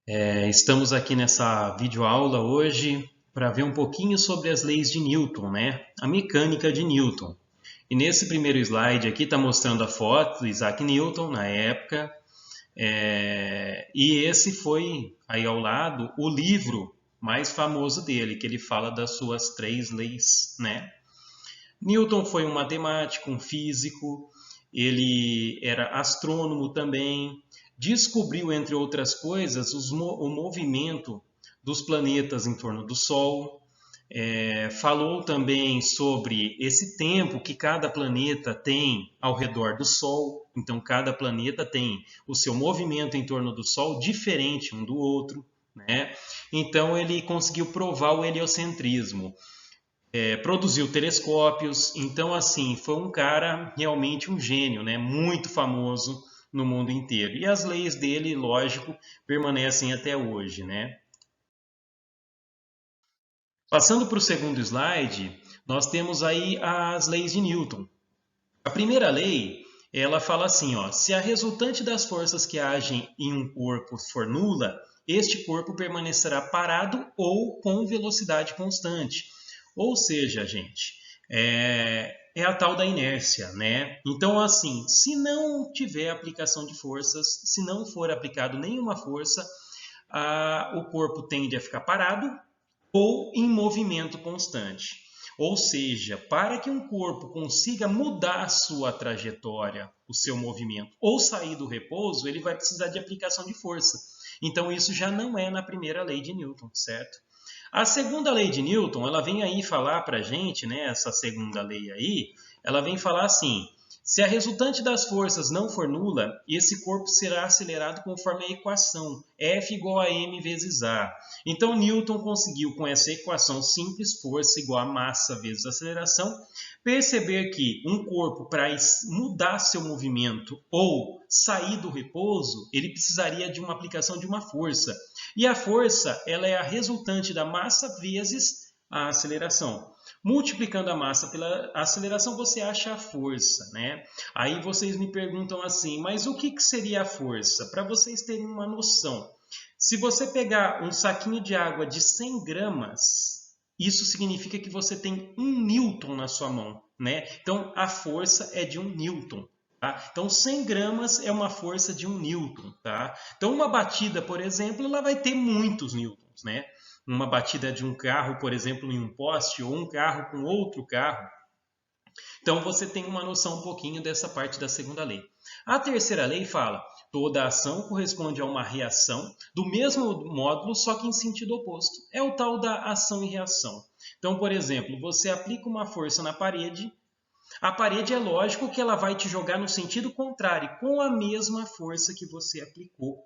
Estamos aqui nessa videoaula hoje para ver um pouquinho sobre as leis de Newton, né? A mecânica de Newton. E nesse primeiro slide aqui está mostrando a foto do Isaac Newton na época. E esse foi aí ao lado o livro mais famoso dele, que ele fala das suas três leis, né? Newton foi um matemático, um físico, ele era astrônomo também, descobriu, entre outras coisas, o movimento dos planetas em torno do Sol, falou também sobre esse tempo que cada planeta tem ao redor do Sol. Então, cada planeta tem o seu movimento em torno do Sol diferente um do outro, né? Então, ele conseguiu provar o heliocentrismo. Produziu telescópios, então assim, foi um cara realmente um gênio, né? Muito famoso no mundo inteiro. E as leis dele, lógico, permanecem até hoje, né? Passando para o segundo slide, nós temos aí as leis de Newton. A primeira lei, ela fala assim, ó, se a resultante das forças que agem em um corpo for nula, este corpo permanecerá parado ou com velocidade constante. Ou seja, gente, é a tal da inércia, né? Então, assim, se não tiver aplicação de forças, se não for aplicado nenhuma força, o corpo tende a ficar parado ou em movimento constante. Ou seja, para que um corpo consiga mudar a sua trajetória, o seu movimento, ou sair do repouso, ele vai precisar de aplicação de força. Então, isso já não é na primeira lei de Newton, certo? A segunda lei de Newton, ela vem aí falar para a gente, né, essa segunda lei aí, ela vem falar assim, se a resultante das forças não for nula, esse corpo será acelerado conforme a equação F igual a m vezes a. Então, Newton conseguiu, com essa equação simples, força igual a massa vezes aceleração, perceber que um corpo, para mudar seu movimento ou sair do repouso, ele precisaria de uma aplicação de uma força. E a força, ela é a resultante da massa vezes a aceleração. Multiplicando a massa pela aceleração, você acha a força, né? Aí vocês me perguntam assim, mas o que seria a força? Para vocês terem uma noção. Se você pegar um saquinho de água de 100 gramas, isso significa que você tem 1 newton na sua mão, né? Então, a força é de 1 newton. Tá? Então, 100 gramas é uma força de 1 newton. Tá? Então, uma batida, por exemplo, ela vai ter muitos newtons, né? Uma batida de um carro, por exemplo, em um poste, ou um carro com outro carro. Então, você tem uma noção um pouquinho dessa parte da segunda lei. A terceira lei fala, toda ação corresponde a uma reação do mesmo módulo, só que em sentido oposto. É o tal da ação e reação. Então, por exemplo, você aplica uma força na parede, a parede é lógico que ela vai te jogar no sentido contrário, com a mesma força que você aplicou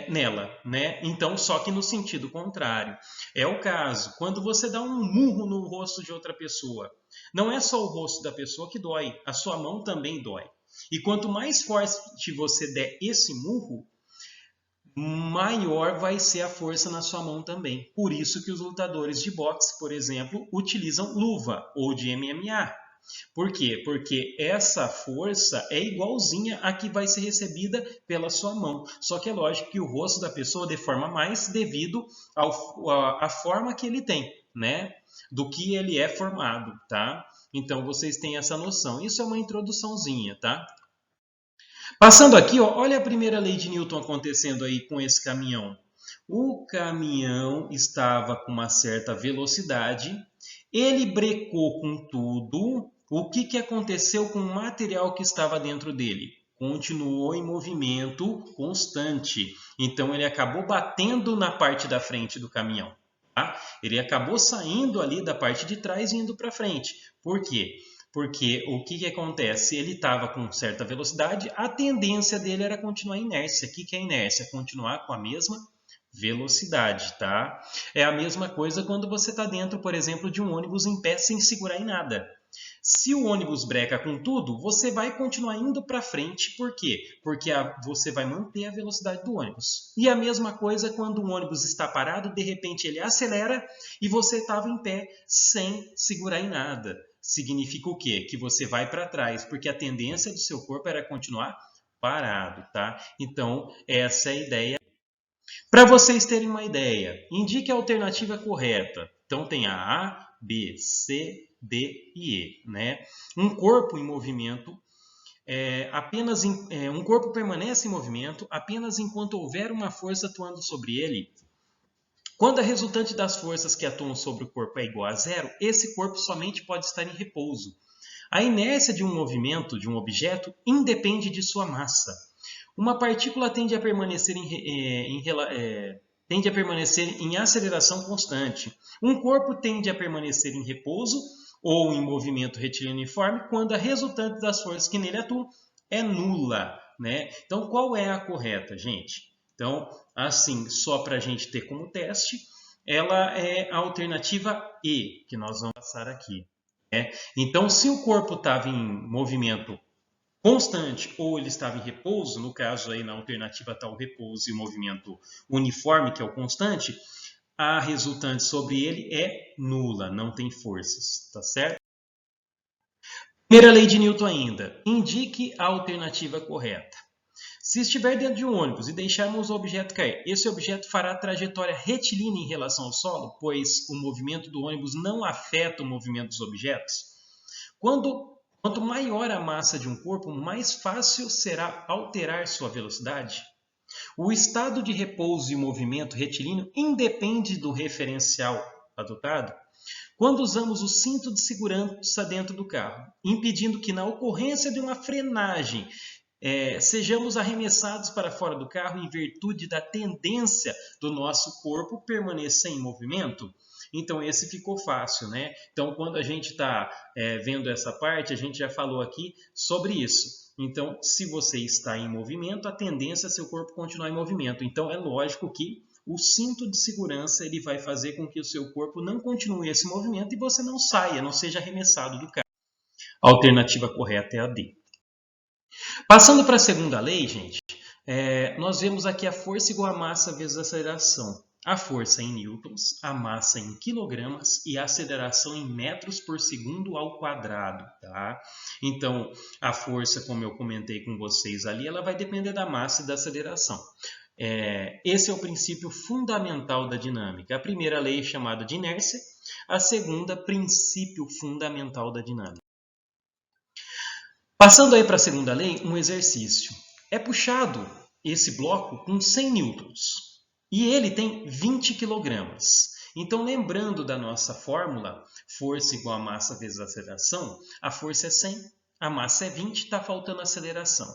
nela, né? Então, só que no sentido contrário. É o caso, quando você dá um murro no rosto de outra pessoa, não é só o rosto da pessoa que dói, a sua mão também dói. E quanto mais forte você der esse murro, maior vai ser a força na sua mão também. Por isso que os lutadores de boxe, por exemplo, utilizam luva ou de MMA. Por quê? Porque essa força é igualzinha a que vai ser recebida pela sua mão. Só que é lógico que o rosto da pessoa deforma mais devido à forma que ele tem, né? Do que ele é formado, tá? Então vocês têm essa noção. Isso é uma introduçãozinha, tá? Passando aqui, ó, olha a primeira lei de Newton acontecendo aí com esse caminhão. O caminhão estava com uma certa velocidade, ele brecou com tudo. O que aconteceu com o material que estava dentro dele? Continuou em movimento constante. Então ele acabou batendo na parte da frente do caminhão. Tá? Ele acabou saindo ali da parte de trás e indo para frente. Por quê? Porque o que acontece? Ele estava com certa velocidade, a tendência dele era continuar em inércia. O que é inércia? Continuar com a mesma velocidade, tá? É a mesma coisa quando você está dentro, por exemplo, de um ônibus em pé sem segurar em nada. Se o ônibus breca com tudo, você vai continuar indo para frente. Por quê? Porque você vai manter a velocidade do ônibus. E a mesma coisa quando um ônibus está parado, de repente ele acelera e você estava em pé sem segurar em nada. Significa o quê? Que você vai para trás, porque a tendência do seu corpo era continuar parado, tá? Então, essa é a ideia. Para vocês terem uma ideia, indique a alternativa correta. Então tem a B, C, D e E, né? Um corpo em movimento um corpo permanece em movimento apenas enquanto houver uma força atuando sobre ele. Quando a resultante das forças que atuam sobre o corpo é igual a zero, esse corpo somente pode estar em repouso. A inércia de um movimento de um objeto independe de sua massa. Uma partícula tende a permanecer em aceleração constante. Um corpo tende a permanecer em repouso ou em movimento retilíneo uniforme quando a resultante das forças que nele atuam é nula, né? Então, qual é a correta, gente? Então, assim, só para a gente ter como teste, ela é a alternativa E, que nós vamos passar aqui. Né? Então, se o corpo estava em movimento constante ou ele estava em repouso, no caso aí na alternativa está o repouso e o movimento uniforme, que é o constante, a resultante sobre ele é nula, não tem forças, tá certo? Primeira lei de Newton ainda, indique a alternativa correta. Se estiver dentro de um ônibus e deixarmos o objeto cair, esse objeto fará trajetória retilínea em relação ao solo, pois o movimento do ônibus não afeta o movimento dos objetos. Quanto maior a massa de um corpo, mais fácil será alterar sua velocidade. O estado de repouso e movimento retilíneo independe do referencial adotado. Quando usamos o cinto de segurança dentro do carro, impedindo que na ocorrência de uma frenagem sejamos arremessados para fora do carro em virtude da tendência do nosso corpo permanecer em movimento. Então, esse ficou fácil, né? Então, quando a gente está vendo essa parte, a gente já falou aqui sobre isso. Então, se você está em movimento, a tendência é seu corpo continuar em movimento. Então, é lógico que o cinto de segurança ele vai fazer com que o seu corpo não continue esse movimento e você não saia, não seja arremessado do carro. A alternativa correta é a D. Passando para a segunda lei, gente, nós vemos aqui a força igual a massa vezes a aceleração. A força em newtons, a massa em quilogramas e a aceleração em metros por segundo ao quadrado. Tá? Então, a força, como eu comentei com vocês ali, ela vai depender da massa e da aceleração. Esse é o princípio fundamental da dinâmica. A primeira lei é chamada de inércia, a segunda, princípio fundamental da dinâmica. Passando aí para a segunda lei, um exercício. É puxado esse bloco com 100 newtons e ele tem 20 quilogramas. Então, lembrando da nossa fórmula, força igual a massa vezes a aceleração, a força é 100, a massa é 20, está faltando a aceleração.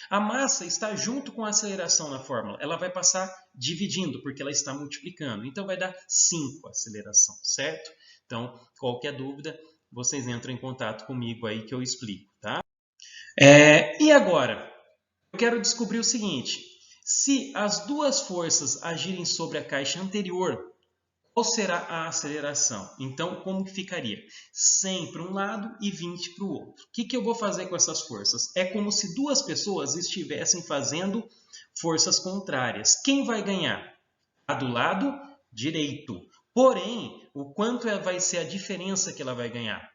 A massa está junto com a aceleração na fórmula, ela vai passar dividindo, porque ela está multiplicando. Então, vai dar 5 a aceleração, certo? Então, qualquer dúvida, vocês entram em contato comigo aí que eu explico, tá? E agora, eu quero descobrir o seguinte, se as duas forças agirem sobre a caixa anterior, qual será a aceleração? Então, como que ficaria? 100 para um lado e 20 para o outro. O que eu vou fazer com essas forças? É como se duas pessoas estivessem fazendo forças contrárias. Quem vai ganhar? A do lado direito. Porém, o quanto vai ser a diferença que ela vai ganhar?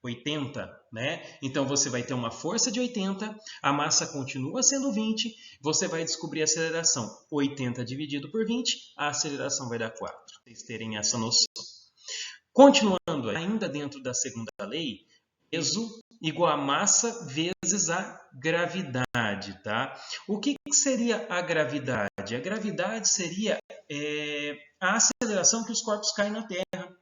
80, né? Então, você vai ter uma força de 80, a massa continua sendo 20, você vai descobrir a aceleração. 80 dividido por 20, a aceleração vai dar 4. Para vocês terem essa noção. Continuando, ainda dentro da segunda lei, peso igual a massa vezes a gravidade, tá? O que seria a gravidade? A gravidade seria a aceleração que os corpos caem na Terra.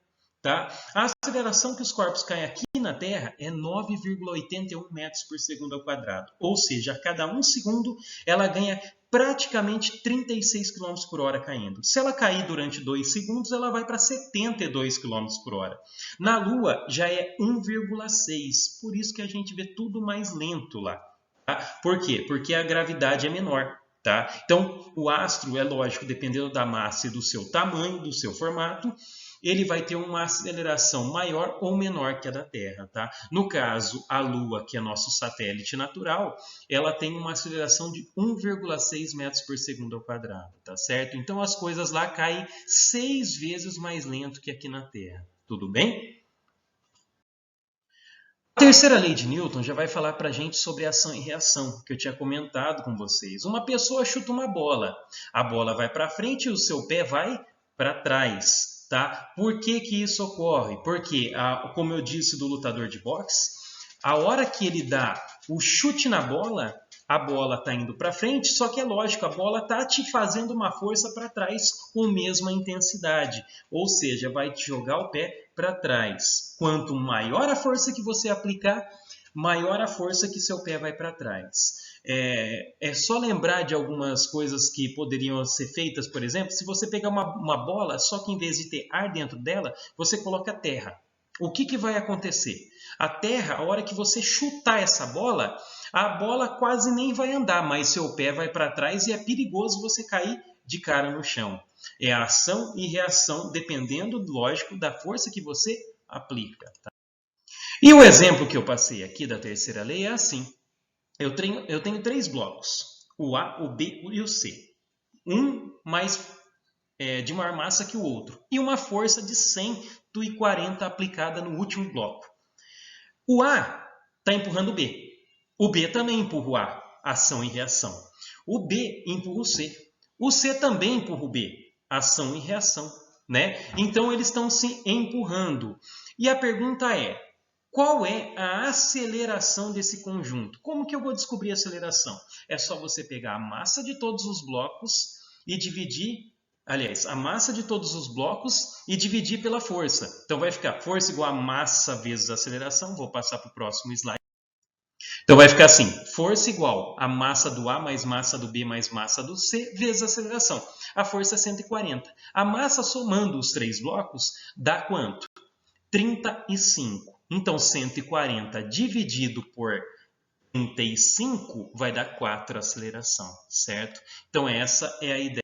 Tá? A aceleração que os corpos caem aqui na Terra é 9,81 metros por segundo ao quadrado. Ou seja, a cada 1 segundo ela ganha praticamente 36 km por hora caindo. Se ela cair durante 2 segundos, ela vai para 72 km por hora. Na Lua já é 1,6. Por isso que a gente vê tudo mais lento lá. Tá? Por quê? Porque a gravidade é menor. Tá? Então, o astro, é lógico, dependendo da massa e do seu tamanho, do seu formato, ele vai ter uma aceleração maior ou menor que a da Terra. Tá? No caso, a Lua, que é nosso satélite natural, ela tem uma aceleração de 1,6 metros por segundo ao quadrado. Tá certo? Então, as coisas lá caem 6 vezes mais lento que aqui na Terra. Tudo bem? A terceira lei de Newton já vai falar para a gente sobre ação e reação, que eu tinha comentado com vocês. Uma pessoa chuta uma bola, a bola vai para frente e o seu pé vai para trás. Tá? Por que que isso ocorre? Porque, como eu disse do lutador de boxe, a hora que ele dá o chute na bola, a bola está indo para frente, só que é lógico, a bola está te fazendo uma força para trás com a mesma intensidade. Ou seja, vai te jogar o pé para trás. Quanto maior a força que você aplicar, maior a força que seu pé vai para trás. É só lembrar de algumas coisas que poderiam ser feitas, por exemplo, se você pegar uma bola, só que em vez de ter ar dentro dela, você coloca terra. O que vai acontecer? A terra, a hora que você chutar essa bola, a bola quase nem vai andar, mas seu pé vai para trás e é perigoso você cair de cara no chão. É ação e reação, dependendo, lógico, da força que você aplica. Tá? E o exemplo que eu passei aqui da terceira lei é assim. Eu tenho 3 blocos, o A, o B e o C. Um mais de maior massa que o outro. E uma força de 140 aplicada no último bloco. O A está empurrando o B. O B também empurra o A, ação e reação. O B empurra o C. O C também empurra o B, ação e reação. Né? Então, eles estão se empurrando. E a pergunta é, qual é a aceleração desse conjunto? Como que eu vou descobrir a aceleração? É só você pegar a massa de todos os blocos e dividir, aliás, a massa de todos os blocos e dividir pela força. Então vai ficar força igual a massa vezes a aceleração. Vou passar para o próximo slide. Então vai ficar assim, força igual a massa do A mais massa do B mais massa do C vezes a aceleração. A força é 140. A massa somando os 3 blocos dá quanto? 35. Então 140 dividido por 35 vai dar 4 a aceleração, certo? Então essa é a ideia.